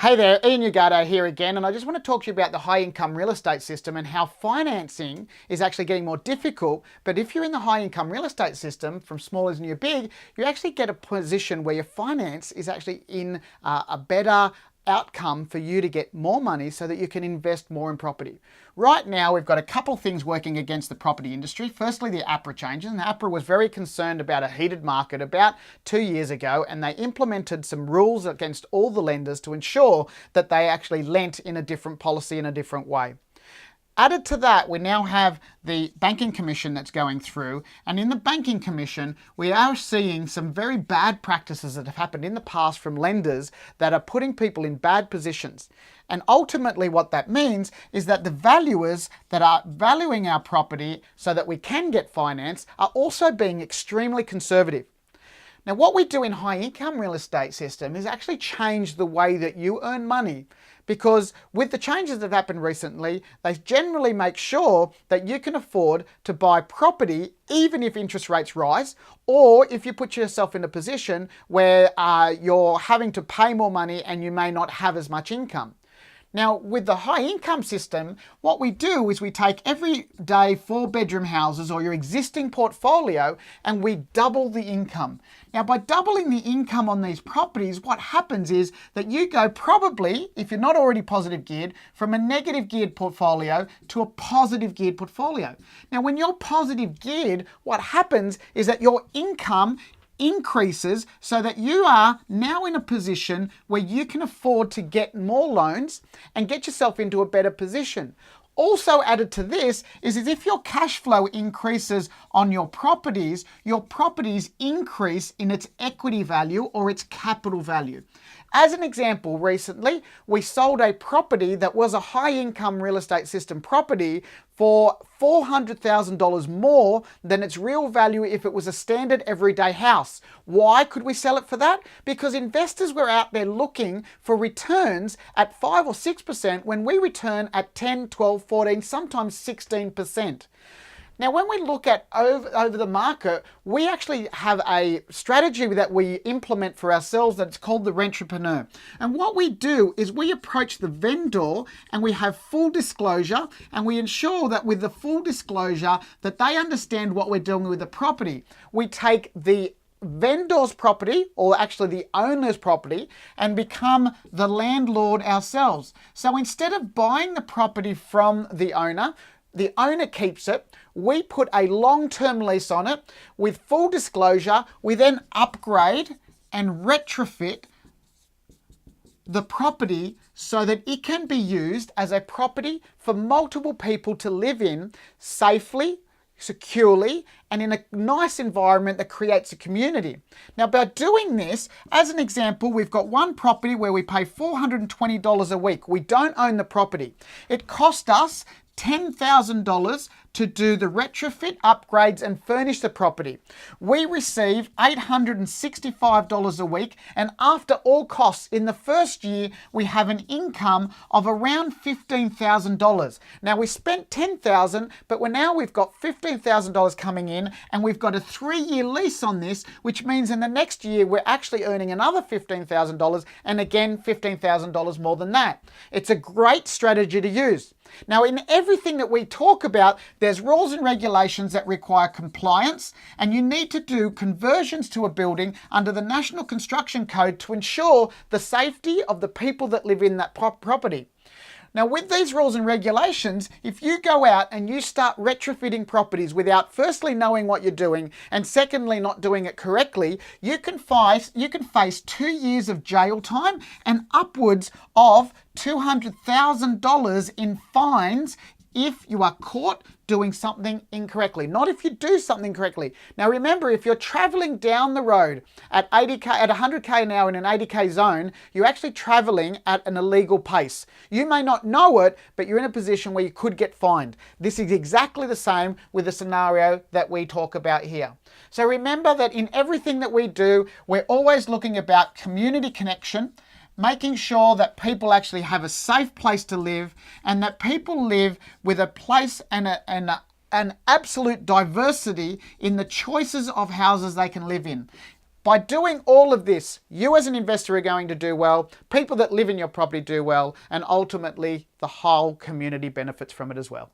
Hey there, Ian Ugato here again, and I just want to talk to you about the high income real estate system and how financing is actually getting more difficult. But if you're in the high income real estate system, from small as near big, you actually get a position where your finance is actually in a better outcome for you to get more money so that you can invest more in property. Right now, we've got a couple things working against the property industry. Firstly, the APRA changes. And APRA was very concerned about a heated market about 2 years ago, and they implemented some rules against all the lenders to ensure that they actually lent in a different policy in a different way. Added to that, we now have the Banking Commission that's going through, and in the Banking Commission, we are seeing some very bad practices that have happened in the past from lenders that are putting people in bad positions. And ultimately what that means is that the valuers that are valuing our property so that we can get finance are also being extremely conservative. Now, what we do in high income real estate system is actually change the way that you earn money, because with the changes that have happened recently, they generally make sure that you can afford to buy property even if interest rates rise, or if you put yourself in a position where you're having to pay more money and you may not have as much income. Now, with the high income system, what we do is we take everyday 4-bedroom houses or your existing portfolio and we double the income. Now, by doubling the income on these properties, what happens is that you go probably, if you're not already positive geared, from a negative geared portfolio to a positive geared portfolio. Now, when you're positive geared, what happens is that your income increases so that you are now in a position where you can afford to get more loans and get yourself into a better position. Also added to this is if your cash flow increases on your properties increase in its equity value or its capital value. As an example, recently we sold a property that was a high income real estate system property for $400,000 more than its real value if it was a standard everyday house. Why could we sell it for that? Because investors were out there looking for returns at 5 or 6% when we return at 10, 12, 14, sometimes 16%. Now, when we look at over the market, we actually have a strategy that we implement for ourselves that's called the Rentrepreneur. And what we do is we approach the vendor and we have full disclosure, and we ensure that with the full disclosure that they understand what we're doing with the property. We take the vendor's property, or actually the owner's property, and become the landlord ourselves. So instead of buying the property from the owner keeps it. We put a long-term lease on it with full disclosure. We then upgrade and retrofit the property so that it can be used as a property for multiple people to live in safely, securely, and in a nice environment that creates a community. Now, by doing this, as an example, we've got one property where we pay $420 a week. We don't own the property. It cost us $10,000 to do the retrofit, upgrades, and furnish the property. We receive $865 a week, and after all costs, in the first year, we have an income of around $15,000. Now, we spent $10,000, but we've got $15,000 coming in, and we've got a 3-year lease on this, which means in the next year, we're actually earning another $15,000, and again, $15,000 more than that. It's a great strategy to use. Now, in everything that we talk about, there's rules and regulations that require compliance, and you need to do conversions to a building under the National Construction Code to ensure the safety of the people that live in that property. Now, with these rules and regulations, if you go out and you start retrofitting properties without firstly knowing what you're doing and secondly not doing it correctly, you can face 2 years of jail time and upwards of $200,000 in fines if you are caught doing something incorrectly, not if you do something correctly. Now remember, if you're traveling down the road at 100k an hour in an 80k zone, you're actually traveling at an illegal pace. You may not know it, but you're in a position where you could get fined. This is exactly the same with the scenario that we talk about here. So remember that in everything that we do, we're always looking about community connection, making sure that people actually have a safe place to live and that people live with a place and an absolute diversity in the choices of houses they can live in. By doing all of this, you as an investor are going to do well, people that live in your property do well, and ultimately the whole community benefits from it as well.